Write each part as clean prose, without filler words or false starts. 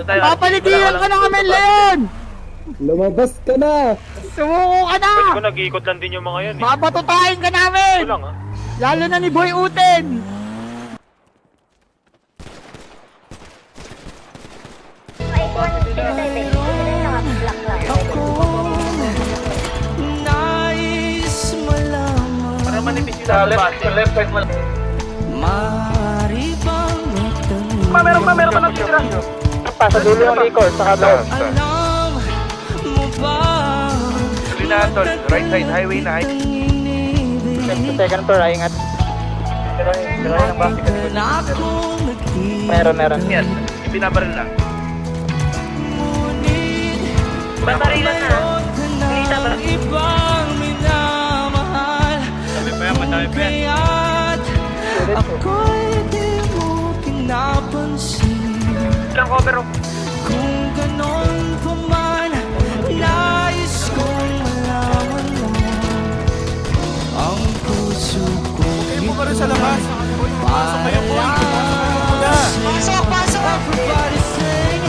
Papalitihan ka na kami, Leon! Lumabas ka na! Sumuko ka na! Pwede ko nag-iikot lang din yung mga yan eh. Babatutain ka namin! Ito lang Lalo na ni Boy Uten! Para manipis yung sa left side mo. Meron pa ng tira. Sa dulo yung record, sa katawan. Linatol, right side highway na. Second floor, ingat. Sira yung basket. Meron. Yes, ibinabaril lang. Barilan na. Kita ba? Madami pa yan. Ako'y di mo pinapansin. Ilang cover oh. Kung ganon pa man, nais kong malaman lang ang puso ko. Kayo po ka rin sa labas. Pasok! Everybody sing.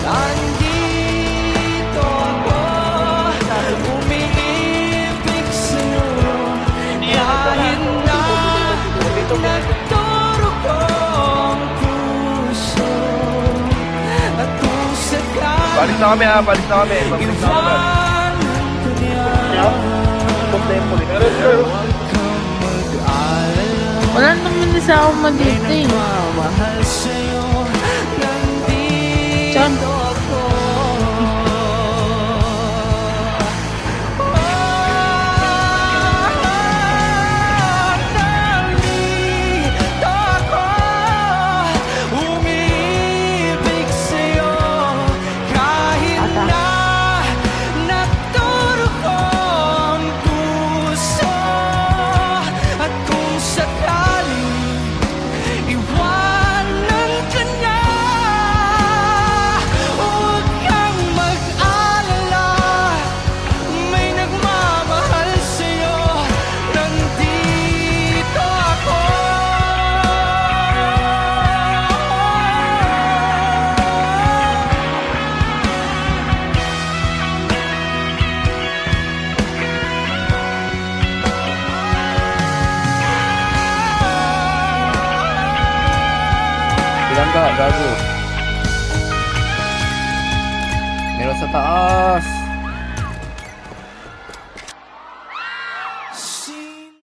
Andito ako, umiibig sa'yo. Kahit na nagturog ang puso. At kung sakali Balik na kami. Balik na kami. iwanan ka niya, Wala naman isa ako madito eh. mahal sa'yo, John. nandito ako. Nandito ako, umibig sa'yo, kahit na nagturog ang puso. At kung sakaling iwanan ka na, huwag kang mag-alala. May nagmamahal sa'yo, nandito ako. Ilan ka, gago? Meron sa taas!